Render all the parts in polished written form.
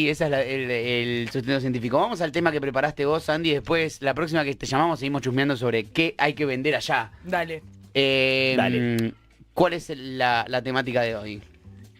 Y ese es el sustento científico. Vamos al tema que preparaste vos, Andy. Después, la próxima que te llamamos, seguimos chusmeando sobre qué hay que vender allá. Dale. Dale. ¿Cuál es la temática de hoy?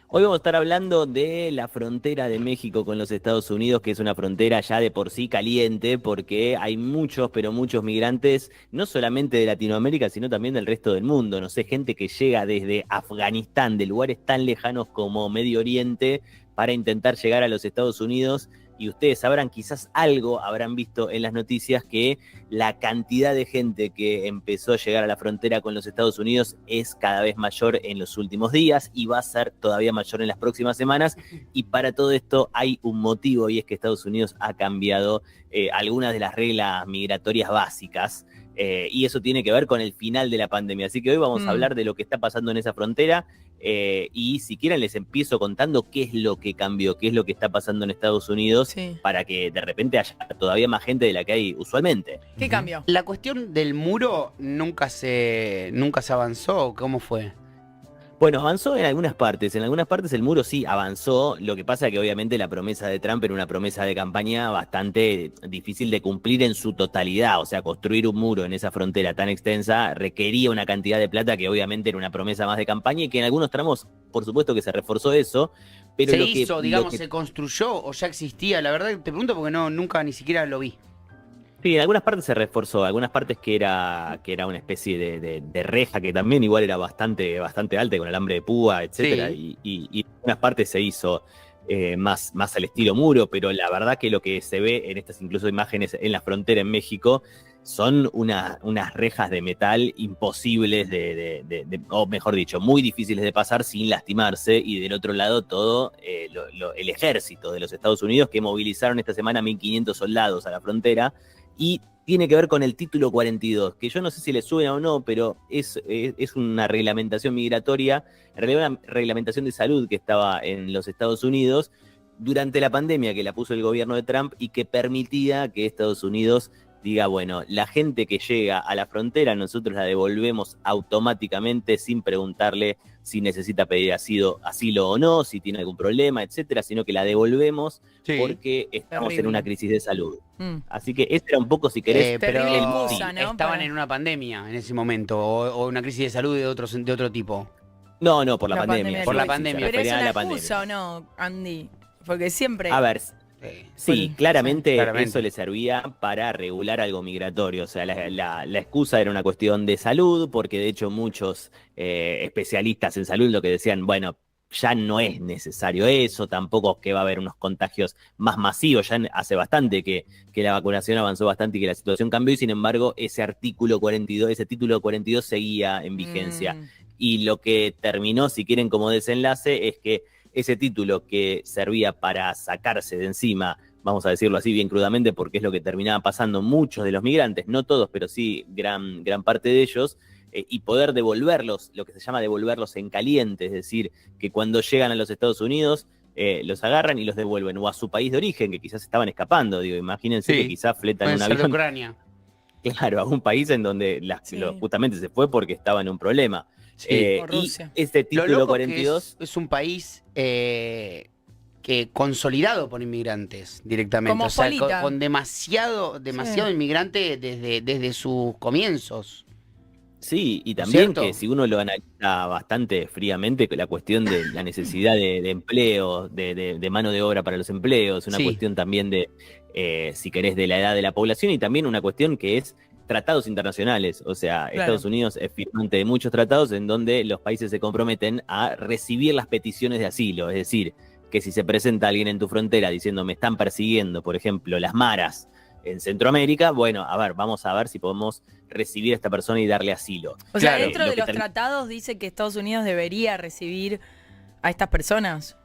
Hoy vamos a estar hablando de la frontera de México con los Estados Unidos, que es una frontera ya de por sí caliente, porque hay muchos, pero muchos migrantes, no solamente de Latinoamérica, sino también del resto del mundo. No sé, gente que llega desde Afganistán, de lugares tan lejanos como Medio Oriente, para intentar llegar a los Estados Unidos. Y ustedes sabrán, quizás algo habrán visto en las noticias, que la cantidad de gente que empezó a llegar a la frontera con los Estados Unidos es cada vez mayor en los últimos días y va a ser todavía mayor en las próximas semanas. Y para todo esto hay un motivo, y es que Estados Unidos ha cambiado algunas de las reglas migratorias básicas. Y eso tiene que ver con el final de la pandemia. Así que hoy vamos a hablar de lo que está pasando en esa frontera. Y si quieren les empiezo contando qué es lo que cambió, qué es lo que está pasando en Estados Unidos, para que de repente haya todavía más gente de la que hay usualmente. ¿Qué cambió? La cuestión del muro nunca se avanzó. ¿Cómo fue? Bueno, avanzó en algunas partes el muro sí avanzó, lo que pasa es que obviamente la promesa de Trump era una promesa de campaña bastante difícil de cumplir en su totalidad, o sea, construir un muro en esa frontera tan extensa requería una cantidad de plata que obviamente era una promesa más de campaña y que en algunos tramos, por supuesto que se reforzó eso, pero se construyó o ya existía. La verdad te pregunto porque nunca ni siquiera lo vi. Sí, en algunas partes se reforzó, algunas partes que era una especie de reja que también igual era bastante alta con alambre de púa, etcétera, Sí. y en algunas partes se hizo más al estilo muro, pero la verdad que lo que se ve en estas incluso imágenes en la frontera en México son unas rejas de metal imposibles o mejor dicho, muy difíciles de pasar sin lastimarse, y del otro lado todo el ejército de los Estados Unidos, que movilizaron esta semana 1.500 soldados a la frontera. Y tiene que ver con el título 42, que yo no sé si le suena o no, pero es una reglamentación migratoria, en realidad una reglamentación de salud que estaba en los Estados Unidos durante la pandemia, que la puso el gobierno de Trump y que permitía que Estados Unidos diga, bueno, la gente que llega a la frontera nosotros la devolvemos automáticamente sin preguntarle si necesita pedir asilo o no, si tiene algún problema, etcétera, sino que la devolvemos porque estamos en una crisis de salud. Así que ese era un poco, si querés, pero terrible excusa, ¿no? estaban en una pandemia en ese momento o una crisis de salud de otro tipo. No, por la pandemia. Por la pandemia. Pero es refería a una la excusa, ¿o no, Andy? Porque siempre... A ver, sí, claramente claramente. eso le servía para regular algo migratorio. O sea, la excusa era una cuestión de salud, porque de hecho muchos especialistas en salud lo que decían, bueno, ya no es necesario eso, tampoco que va a haber unos contagios más masivos, ya hace bastante que la vacunación avanzó bastante y que la situación cambió, y sin embargo ese artículo 42, ese título 42 seguía en vigencia. Y lo que terminó, si quieren como desenlace, es que ese título que servía para sacarse de encima, vamos a decirlo así bien crudamente, porque es lo que terminaba pasando muchos de los migrantes, no todos, pero sí gran parte de ellos, y poder devolverlos, lo que se llama devolverlos en caliente, es decir, que cuando llegan a los Estados Unidos los agarran y los devuelven o a su país de origen, que quizás estaban escapando, digo, imagínense que quizás fletan un avión. Ucrania. Claro, a un país en donde justamente se fue porque estaba en un problema. o Y Rusia. este Lo título loco 42... que es un país que consolidado por inmigrantes directamente. Como o sea, Polita. con demasiado inmigrante desde sus comienzos. Sí, y también ¿Cierto? que si uno lo analiza bastante fríamente, la cuestión de la necesidad de empleo, de mano de obra para los empleos, una cuestión también de, si querés, de la edad de la población, y también una cuestión que es tratados internacionales. O sea, Estados Unidos es firmante de muchos tratados en donde los países se comprometen a recibir las peticiones de asilo. Es decir, que si se presenta alguien en tu frontera diciendo me están persiguiendo, por ejemplo, las maras en Centroamérica, bueno, a ver, vamos a ver si podemos recibir a esta persona y darle asilo. O sea, dentro de los tratados dice que Estados Unidos debería recibir a estas personas.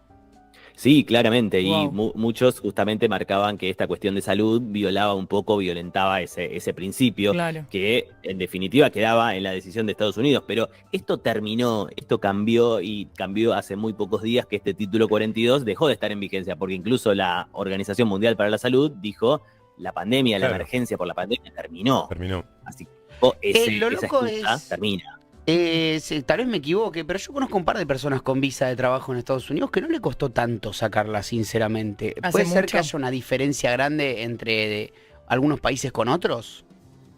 Sí, claramente, y muchos justamente marcaban que esta cuestión de salud violentaba ese principio, que en definitiva quedaba en la decisión de Estados Unidos. Pero esto cambió hace muy pocos días, que este título 42 dejó de estar en vigencia, porque incluso la Organización Mundial para la Salud dijo la pandemia, la emergencia por la pandemia terminó. Terminó. Así que esa Lo loco excusa es termina. Sí, tal vez me equivoque, pero yo conozco un par de personas con visa de trabajo en Estados Unidos que no le costó tanto sacarla, sinceramente. ¿Hace ¿Puede ser que mucho? haya una diferencia grande entre algunos países con otros?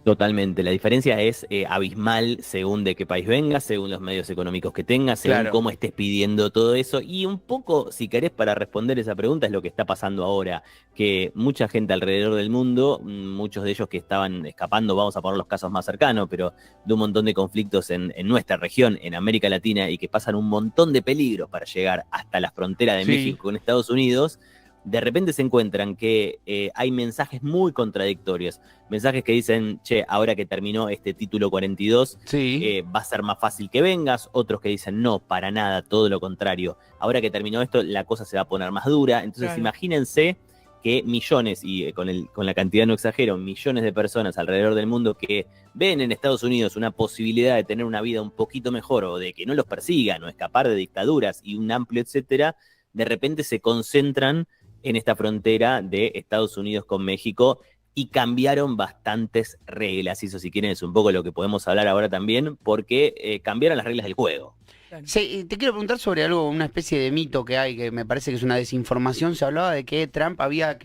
Totalmente, la diferencia es abismal según de qué país vengas, según los medios económicos que tengas, según Claro. cómo estés pidiendo todo eso. Y un poco, si querés, para responder esa pregunta, es lo que está pasando ahora, que mucha gente alrededor del mundo, muchos de ellos que estaban escapando, vamos a poner los casos más cercanos, pero de un montón de conflictos en nuestra región, en América Latina, y que pasan un montón de peligros para llegar hasta la frontera de Sí. México con Estados Unidos, de repente se encuentran que hay mensajes muy contradictorios. Mensajes que dicen, che, ahora que terminó este título 42, Sí. va a ser más fácil que vengas. Otros que dicen, no, para nada, todo lo contrario. Ahora que terminó esto, la cosa se va a poner más dura. Entonces, Claro. imagínense que millones, y con la cantidad no exagero, millones de personas alrededor del mundo que ven en Estados Unidos una posibilidad de tener una vida un poquito mejor o de que no los persigan o escapar de dictaduras y un amplio etcétera, de repente se concentran en esta frontera de Estados Unidos con México y cambiaron bastantes reglas. Y eso, si quieren, es un poco lo que podemos hablar ahora también, porque cambiaron las reglas del juego. Claro. Sí, te quiero preguntar sobre algo, una especie de mito que hay, que me parece que es una desinformación. Se hablaba de que Trump había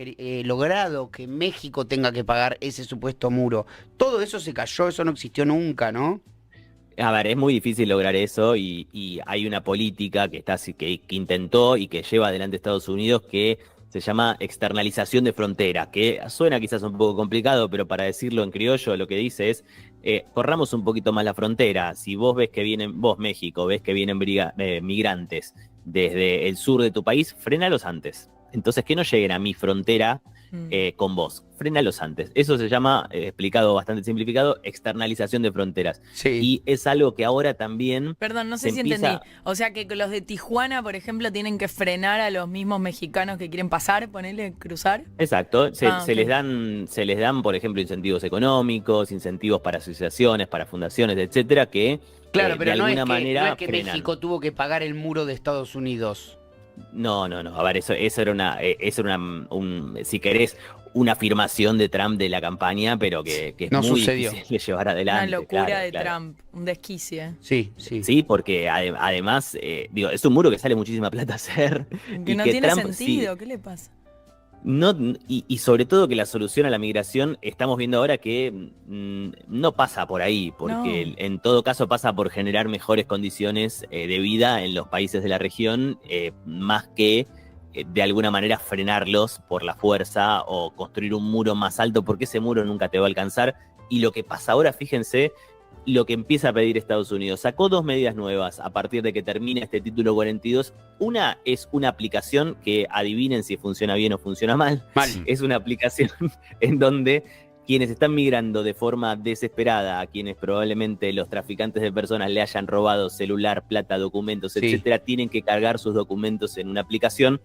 logrado que México tenga que pagar ese supuesto muro. Todo eso se cayó, eso no existió nunca, ¿no? A ver, es muy difícil lograr eso y hay una política que intentó y que lleva adelante Estados Unidos que se llama externalización de frontera, que suena quizás un poco complicado, pero para decirlo en criollo lo que dice es, corramos un poquito más la frontera. Si vos ves que vienen, vos México, ves que vienen migrantes desde el sur de tu país, frénalos antes. Entonces que no lleguen a mi frontera con vos. Frénalos antes. Eso se llama, explicado bastante simplificado, externalización de fronteras. Sí. Y es algo que ahora también Perdón, no sé se si empieza- entendí. O sea que los de Tijuana, por ejemplo, tienen que frenar a los mismos mexicanos que quieren pasar, ponerle cruzar. Exacto, se Ok. se les dan, por ejemplo, incentivos económicos, incentivos para asociaciones, para fundaciones, etcétera, que Claro, de pero no es alguna que, manera no es que frenan. México tuvo que pagar el muro de Estados Unidos. No. A ver, eso era si querés, una afirmación de Trump de la campaña, pero que es No muy sucedió. difícil de llevar Una adelante. locura claro, de claro. Trump, un desquicie. Sí, sí. Sí, porque además, digo, es un muro que sale muchísima plata hacer. Que y no que tiene Trump, sentido, ¿qué le pasa? No, y sobre todo que la solución a la migración estamos viendo ahora que no pasa por ahí, porque No. en todo caso pasa por generar mejores condiciones de vida en los países de la región, más que de alguna manera frenarlos por la fuerza o construir un muro más alto, porque ese muro nunca te va a alcanzar. Y lo que pasa ahora, fíjense, lo que empieza a pedir Estados Unidos. Sacó dos medidas nuevas a partir de que termine este título 42. Una es una aplicación que adivinen si funciona bien o funciona mal. Mal. Es una aplicación en donde quienes están migrando de forma desesperada, a quienes probablemente los traficantes de personas le hayan robado celular, plata, documentos, Sí. etcétera, tienen que cargar sus documentos en una aplicación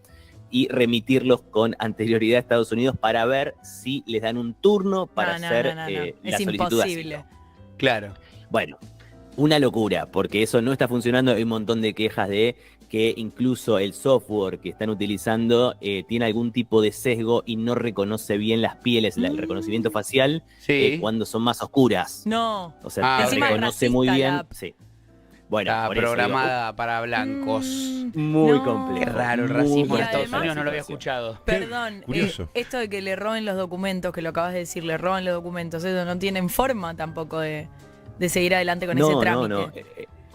y remitirlos con anterioridad a Estados Unidos para ver si les dan un turno para hacer No. la Es solicitud de imposible. asilo. Claro. Bueno, una locura, porque eso no está funcionando. Hay un montón de quejas de que incluso el software que están utilizando tiene algún tipo de sesgo y no reconoce bien las pieles, el reconocimiento facial, Sí. cuando son más oscuras. No. O sea, Ah, te encima es reconoce muy racista bien. la app. Sí. Bueno, Está por eso digo, programada para blancos. muy No. complejo. Qué raro, el muy racismo en Y Estados además- Unidos no lo había situación. escuchado. Perdón, curioso. esto de que le roben los documentos, que lo acabas de decir, le roban los documentos, eso no tienen forma tampoco de seguir adelante con ese trámite. No.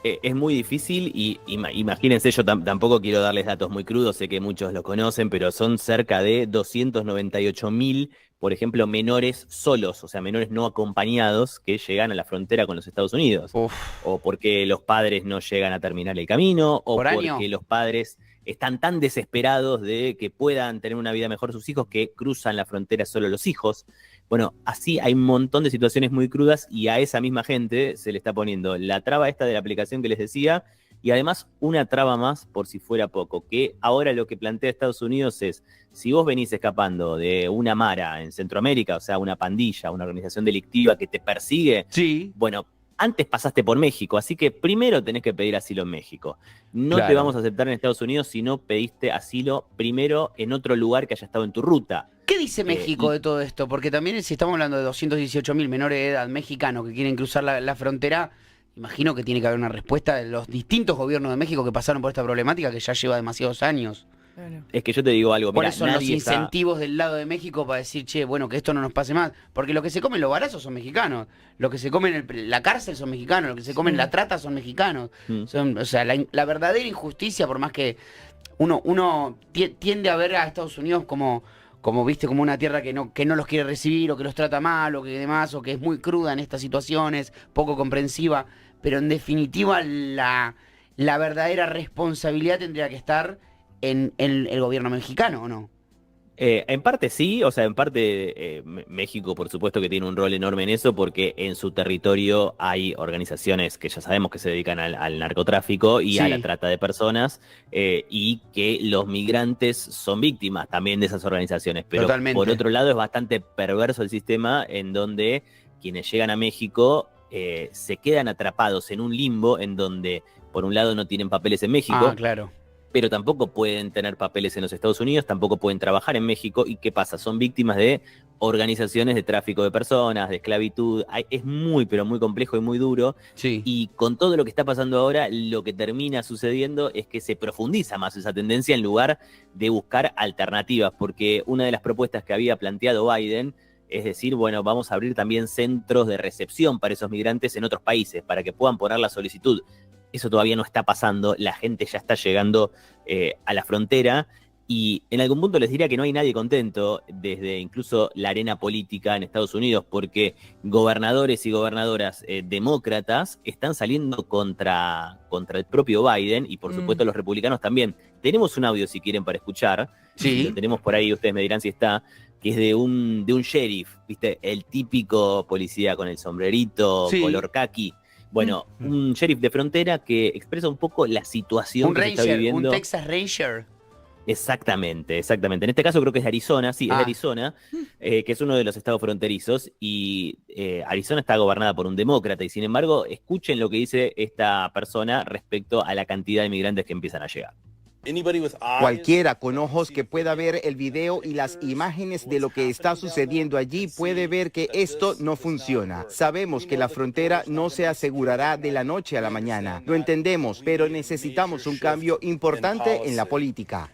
Es muy difícil y imagínense, yo tampoco quiero darles datos muy crudos, sé que muchos lo conocen, pero son cerca de 298.000, por ejemplo, menores solos, o sea, menores no acompañados que llegan a la frontera con los Estados Unidos. Uf. O porque los padres no llegan a terminar el camino, o ¿Por porque año? los padres están tan desesperados de que puedan tener una vida mejor sus hijos que cruzan la frontera solo los hijos. Bueno, así hay un montón de situaciones muy crudas y a esa misma gente se le está poniendo la traba esta de la aplicación que les decía y además una traba más por si fuera poco, que ahora lo que plantea Estados Unidos es, si vos venís escapando de una mara en Centroamérica, o sea, una pandilla, una organización delictiva que te persigue, Sí. bueno, antes pasaste por México, así que primero tenés que pedir asilo en México. No te Claro. vamos a aceptar en Estados Unidos si no pediste asilo primero en otro lugar que haya estado en tu ruta. ¿Qué dice México y- de todo esto? Porque también si estamos hablando de 218.000 menores de edad mexicanos que quieren cruzar la frontera, imagino que tiene que haber una respuesta de los distintos gobiernos de México que pasaron por esta problemática que ya lleva demasiados años. Claro. Es que yo te digo algo, Por mira, eso son los nadie está... incentivos del lado de México para decir, che, bueno, que esto no nos pase más. Porque lo que se comen los balazos son mexicanos. Lo que se comen en la cárcel son mexicanos. Lo que se comen en la trata son mexicanos. O sea, la verdadera injusticia, por más que uno tiende a ver a Estados Unidos como viste, como una tierra que no los quiere recibir, o que los trata mal, o que demás, o que es muy cruda en estas situaciones, poco comprensiva. Pero en definitiva, la verdadera responsabilidad tendría que estar en el gobierno mexicano, ¿o no? En parte sí, o sea, en parte México por supuesto que tiene un rol enorme en eso porque en su territorio hay organizaciones que ya sabemos que se dedican al narcotráfico y a la trata de personas y que los migrantes son víctimas también de esas organizaciones. Pero Totalmente. Por otro lado es bastante perverso el sistema en donde quienes llegan a México se quedan atrapados en un limbo en donde por un lado no tienen papeles en México. Claro. Pero tampoco pueden tener papeles en los Estados Unidos, tampoco pueden trabajar en México. ¿Y qué pasa? Son víctimas de organizaciones de tráfico de personas, de esclavitud. Es muy, pero muy complejo y muy duro. Sí. Y con todo lo que está pasando ahora, lo que termina sucediendo es que se profundiza más esa tendencia en lugar de buscar alternativas. Porque una de las propuestas que había planteado Biden es decir, bueno, vamos a abrir también centros de recepción para esos migrantes en otros países, para que puedan poner la solicitud. Eso todavía no está pasando, la gente ya está llegando a la frontera y en algún punto les diría que no hay nadie contento desde incluso la arena política en Estados Unidos porque gobernadores y gobernadoras demócratas están saliendo contra el propio Biden y por supuesto los republicanos también. Tenemos un audio si quieren para escuchar, Sí. lo tenemos por ahí, ustedes me dirán si está, que es de un sheriff, ¿viste? El típico policía con el sombrerito, color caqui. Bueno, un sheriff de frontera que expresa un poco la situación que se está viviendo. Un Texas Ranger. Exactamente. En este caso creo que es de Arizona, es de Arizona, que es uno de los estados fronterizos, y Arizona está gobernada por un demócrata, y sin embargo, escuchen lo que dice esta persona respecto a la cantidad de migrantes que empiezan a llegar. Cualquiera con ojos que pueda ver el video y las imágenes de lo que está sucediendo allí puede ver que esto no funciona. Sabemos que la frontera no se asegurará de la noche a la mañana. Lo entendemos, pero necesitamos un cambio importante en la política.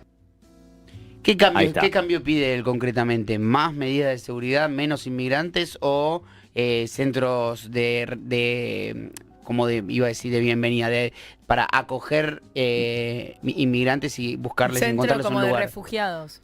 ¿Qué cambio pide él concretamente? ¿Más medidas de seguridad, menos inmigrantes o centros iba a decir, de bienvenida, para acoger inmigrantes y buscarles, encontrarles un lugar? Centro como de refugiados.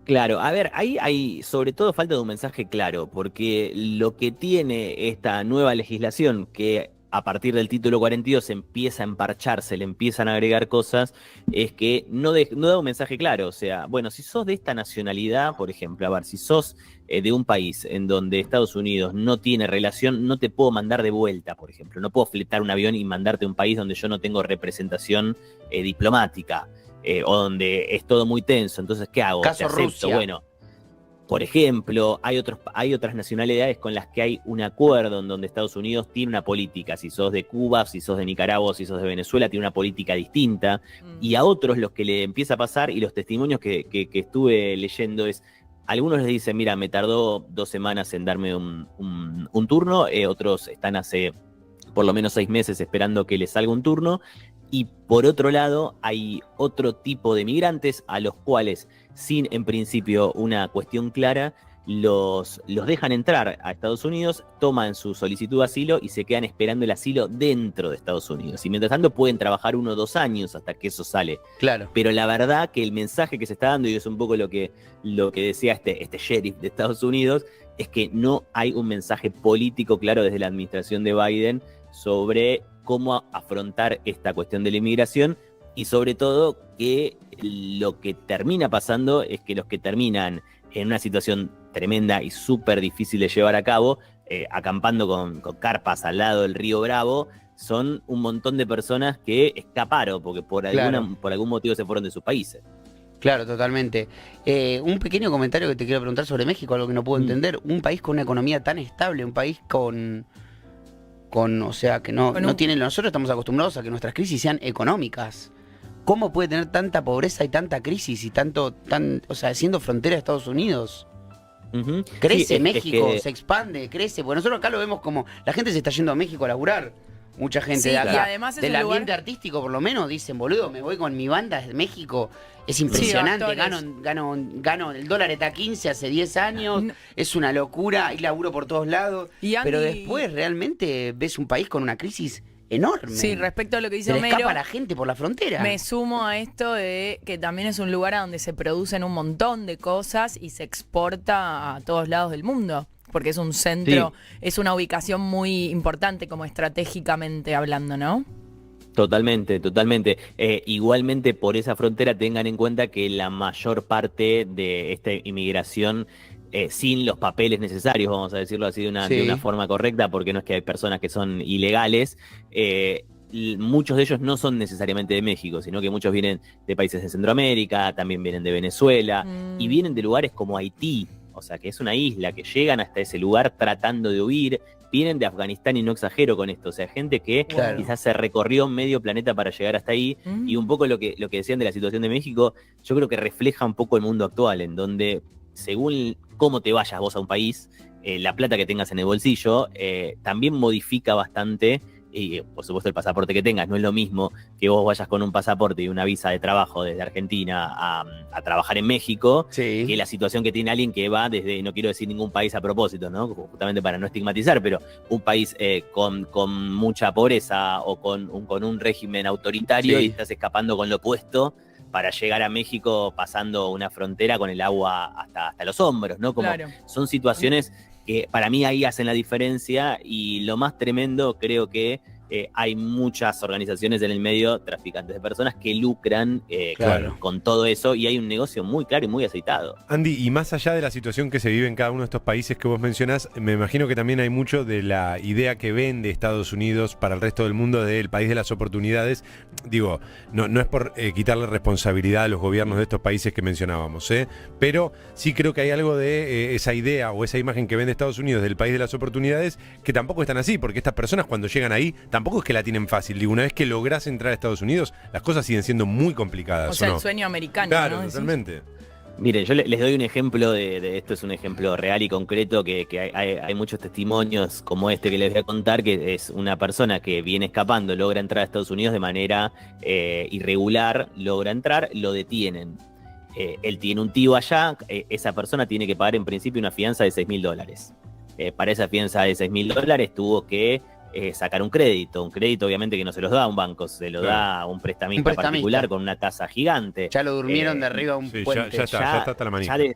Claro, a ver, ahí hay sobre todo falta de un mensaje claro, porque lo que tiene esta nueva legislación, que a partir del título 42 se empieza a emparchar, se le empiezan a agregar cosas, es que no da un mensaje claro. O sea, bueno, si sos de esta nacionalidad, por ejemplo, a ver, si sos de un país en donde Estados Unidos no tiene relación, no te puedo mandar de vuelta, por ejemplo. No puedo fletar un avión y mandarte a un país donde yo no tengo representación diplomática, o donde es todo muy tenso. Entonces, ¿qué hago? Caso ¿Te acepto? Rusia. Bueno, por ejemplo, hay otras nacionalidades con las que hay un acuerdo en donde Estados Unidos tiene una política. Si sos de Cuba, si sos de Nicaragua, si sos de Venezuela, tiene una política distinta. Y a otros los que le empieza a pasar, y los testimonios que estuve leyendo es, algunos les dicen, mira, me tardó 2 semanas en darme un turno, otros están hace por lo menos 6 meses esperando que les salga un turno. Y por otro lado, hay otro tipo de migrantes a los cuales, sin en principio una cuestión clara, los dejan entrar a Estados Unidos, toman su solicitud de asilo y se quedan esperando el asilo dentro de Estados Unidos. Y mientras tanto pueden trabajar 1 o 2 años hasta que eso sale. Claro. Pero la verdad que el mensaje que se está dando, y es un poco lo que decía este sheriff de Estados Unidos, es que no hay un mensaje político claro desde la administración de Biden sobre cómo afrontar esta cuestión de la inmigración, y sobre todo que lo que termina pasando es que los que terminan en una situación tremenda y súper difícil de llevar a cabo, acampando con carpas al lado del río Bravo, son un montón de personas que escaparon porque por algún motivo se fueron de sus países. Claro, totalmente. Un pequeño comentario que te quiero preguntar sobre México, algo que no puedo entender. Un país con una economía tan estable, un país o sea, que no tiene. Nosotros estamos acostumbrados a que nuestras crisis sean económicas. ¿Cómo puede tener tanta pobreza y tanta crisis y o sea, siendo frontera de Estados Unidos? Crece México, se expande, crece. Porque nosotros acá lo vemos como la gente se está yendo a México a laburar. Mucha gente Sí, de y acá. además es Del un lugar- ambiente artístico, por lo menos, dicen, boludo, me voy con mi banda de México. Es impresionante, actores. gano, el dólar está a 15 hace 10 años, No. es una locura, hay laburo por todos lados. Y Andy- Pero después realmente ves un país con una crisis enorme. Sí, respecto a lo que dice Se le Homero, escapa la gente por la frontera. me sumo a esto de que también es un lugar a donde se producen un montón de cosas y se exporta a todos lados del mundo. Porque es un centro, es una ubicación muy importante como estratégicamente hablando, ¿no? Totalmente, totalmente. Igualmente por esa frontera tengan en cuenta que la mayor parte de esta inmigración sin los papeles necesarios, vamos a decirlo así de una forma correcta, porque no es que hay personas que son ilegales, muchos de ellos no son necesariamente de México, sino que muchos vienen de países de Centroamérica, también vienen de Venezuela, y vienen de lugares como Haití, o sea que es una isla, que llegan hasta ese lugar tratando de huir, vienen de Afganistán y no exagero con esto, o sea, gente que quizás se recorrió medio planeta para llegar hasta ahí, y un poco lo que decían de la situación de México, yo creo que refleja un poco el mundo actual, en donde según cómo te vayas vos a un país, la plata que tengas en el bolsillo también modifica bastante, y por supuesto el pasaporte que tengas, no es lo mismo que vos vayas con un pasaporte y una visa de trabajo desde Argentina a trabajar en México, que la situación que tiene alguien que va desde, no quiero decir ningún país a propósito, ¿no? Justamente para no estigmatizar, pero un país con mucha pobreza o con un régimen autoritario y estás escapando con lo opuesto para llegar a México pasando una frontera con el agua hasta los hombros, ¿no? Como son situaciones que para mí ahí hacen la diferencia, y lo más tremendo creo que hay muchas organizaciones en el medio, traficantes de personas, que lucran con todo eso, y hay un negocio muy claro y muy aceitado. Andy, y más allá de la situación que se vive en cada uno de estos países que vos mencionás, me imagino que también hay mucho de la idea que vende Estados Unidos para el resto del mundo del país de las oportunidades. Digo, no es por quitarle responsabilidad a los gobiernos de estos países que mencionábamos, pero sí creo que hay algo de esa idea o esa imagen que vende Estados Unidos del país de las oportunidades que tampoco están así, porque estas personas cuando llegan ahí tampoco es que la tienen fácil. Digo, una vez que lográs entrar a Estados Unidos, las cosas siguen siendo muy complicadas. O sea, ¿no? el sueño americano, claro, ¿no? totalmente. Miren, yo les doy un ejemplo de esto, es un ejemplo real y concreto, que hay muchos testimonios como este que les voy a contar, que es una persona que viene escapando, logra entrar a Estados Unidos de manera irregular, logra entrar, lo detienen. Él tiene un tío allá, esa persona tiene que pagar en principio una fianza de $6.000. Para esa fianza de $6.000 tuvo que sacar un crédito obviamente que no se los da a un banco, se lo da a un prestamista particular con una tasa gigante. Ya lo durmieron de arriba a un puente. Ya está hasta la manija. Ya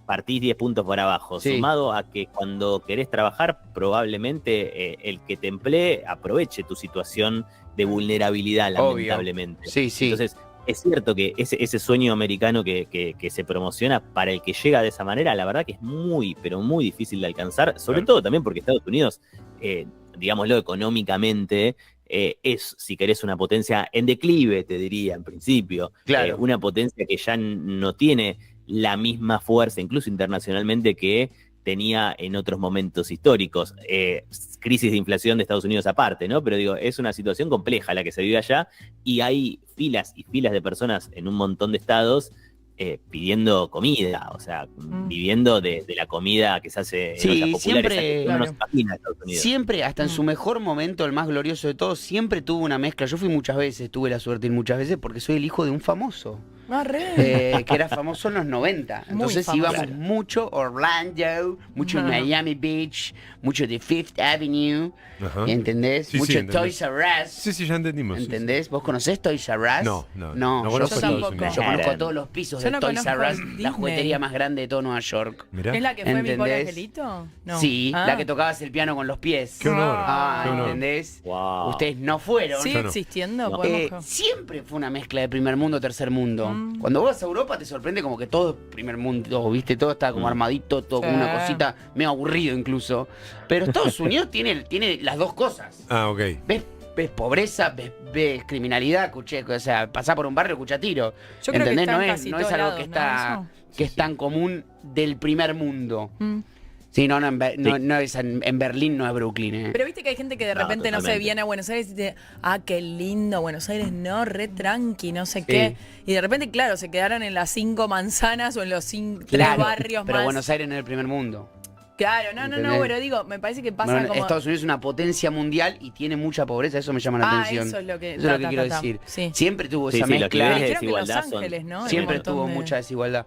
partís 10 puntos por abajo, sumado a que cuando querés trabajar, probablemente el que te emplee aproveche tu situación de vulnerabilidad, lamentablemente. Sí. Entonces, es cierto que ese sueño americano que se promociona para el que llega de esa manera, la verdad que es muy, pero muy difícil de alcanzar, sobre todo también porque Estados Unidos, digámoslo económicamente, es, si querés, una potencia en declive, te diría, en principio. Una potencia que ya no tiene la misma fuerza, incluso internacionalmente, que tenía en otros momentos históricos. Crisis de inflación de Estados Unidos aparte, ¿no? Pero digo, es una situación compleja la que se vive allá, y hay filas y filas de personas en un montón de estados pidiendo comida, o sea, viviendo de la comida que se hace en ollas populares, siempre, que uno no se imagina en Estados Unidos. Siempre, hasta en su mejor momento, el más glorioso de todos, siempre tuvo una mezcla. Yo fui muchas veces, tuve la suerte de ir muchas veces porque soy el hijo de un famoso. Que era famoso en los 90. Entonces íbamos mucho Orlando, mucho Miami Beach, mucho de Fifth Avenue, ¿entendés? Mucho Toys R Us. Sí, ya entendimos. ¿Entendés? ¿Vos conocés Toys R Us? No conozco Estados Unidos. Yo conozco todos los pisos de Toys R Us, la juguetería más grande de todo Nueva York. Mirá. ¿Es la que fue mi pobre angelito? No. Sí, la que tocabas el piano con los pies. Qué honor. Qué honor. ¿Entendés? Wow. Ustedes no fueron. ¿Sigue existiendo? Siempre fue una mezcla de primer mundo, tercer mundo. Cuando vos vas a Europa te sorprende como que todo es primer mundo, ¿viste? Todo está como armadito, todo como una cosita medio aburrido incluso. Pero Estados Unidos tiene las dos cosas. Ok. Ves pobreza, ves criminalidad, o sea, pasás por un barrio, escucha tiro. Yo creo ¿entendés? que No es algo que está que es tan común del primer mundo. Sí, no es en Berlín, no es Brooklyn. Pero viste que hay gente que de repente, no sé, viene a Buenos Aires y dice, qué lindo, Buenos Aires, no, re tranqui, no sé qué. Y de repente, claro, se quedaron en las 5 manzanas o en los 3 barrios pero más. Buenos Aires no es el primer mundo. Claro, no, ¿Entendés? pero digo, me parece que pasa Bueno, como... Estados Unidos es una potencia mundial y tiene mucha pobreza, eso me llama la atención. Eso es lo que, Eso es lo que quiero decir. Sí. Siempre tuvo Sí, esa sí, los mezcla. niveles de Creo que Los desigualdad son- Ángeles, ¿no? Siempre Hay un montón tuvo de- mucha desigualdad.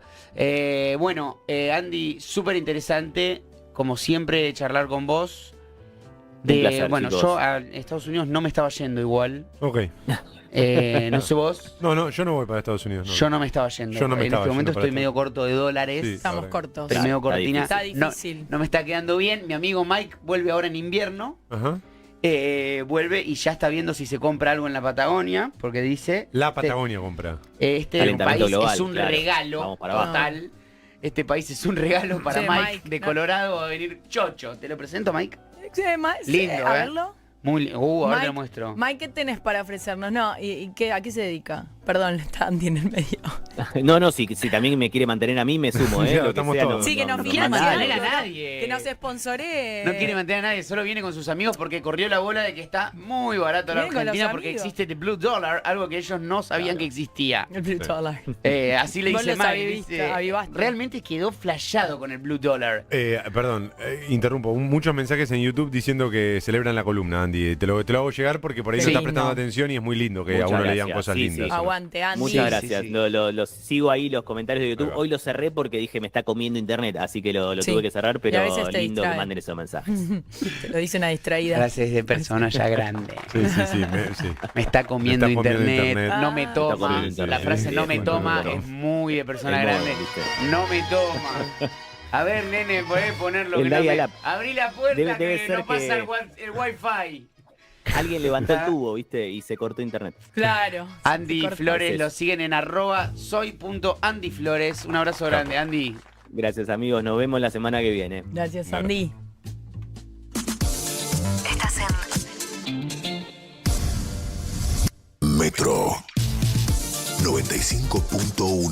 Bueno, Andy, súper interesante, como siempre, charlar con vos. Un placer, Bueno, chicos. yo a Estados Unidos no me estaba yendo igual. Ok. No sé vos. No, yo no voy para Estados Unidos. No. Yo no me estaba yendo. Yo no me en estaba este momento yendo para estoy medio corto de dólares. Sí. Estamos Ahora. cortos. Estoy medio Está cortina. Está No- difícil. No me está quedando bien. Mi amigo Mike vuelve ahora en invierno. Ajá. Vuelve y ya está viendo si se compra algo en la Patagonia, porque dice... La Patagonia compra. Este Calentamiento país global, es un claro. regalo Vamos para abajo. total. Este país es un regalo para Sí, Mike, de ¿no? Colorado. Va a venir chocho. ¿Te lo presento, Mike? Sí, Lindo, a ¿eh? verlo. Muy ahora te Mike, lo muestro. Mike, ¿qué tenés para ofrecernos? No, ¿y qué, a qué se dedica? Perdón, está Andy en el medio. No, si también me quiere mantener a mí, me sumo, Ya, Lo que estamos sea, todos. Sí, que nos no quiere financia mantener algo, a ¿no? nadie. Que nos sponsoree. No quiere mantener a nadie, solo viene con sus amigos porque corrió la bola de que está muy barato la Viene con los Argentina porque amigos. existe el Blue Dollar, algo que ellos no sabían que existía. El Blue Dollar. Así le Vos dice los Mike. avivaste, dice, avivaste. realmente quedó flashado con el Blue Dollar. Perdón, interrumpo. Muchos mensajes en YouTube diciendo que celebran la columna, Andy. Te lo hago llegar porque por ahí Qué no estás lindo. prestando atención y es muy lindo que Muchas a uno le gracias. digan cosas Sí, lindas. sí. Aguante, Andy. Muchas Sí, gracias. sí. Los sigo ahí, los comentarios de Ahí YouTube. va. Hoy los cerré porque dije me está comiendo internet, así que lo Sí. tuve que cerrar, Y a pero veces te lindo que distrae. manden esos mensajes. Te lo dice una distraída. Frases de persona ya grande. Sí. Me está comiendo, Me está comiendo internet, internet. no me Ah. toma. Está comiendo internet. La frase Sí, no me es toma muy es muy de persona Es muy, grande. ¿viste? No me toma. A ver, nene, podés ponerlo. El Que no me... dial-up. Abrí la puerta Debe que ser no pasa que- el wifi. Alguien levantó el tubo, ¿viste? Y se cortó internet. Claro. Andy Se corta. Flores, Es lo eso. siguen en @soy.andyflores. Un abrazo grande, Andy. Gracias, amigos. Nos vemos la semana que viene. Gracias, Claro. Andy. Estás en Metro 95.1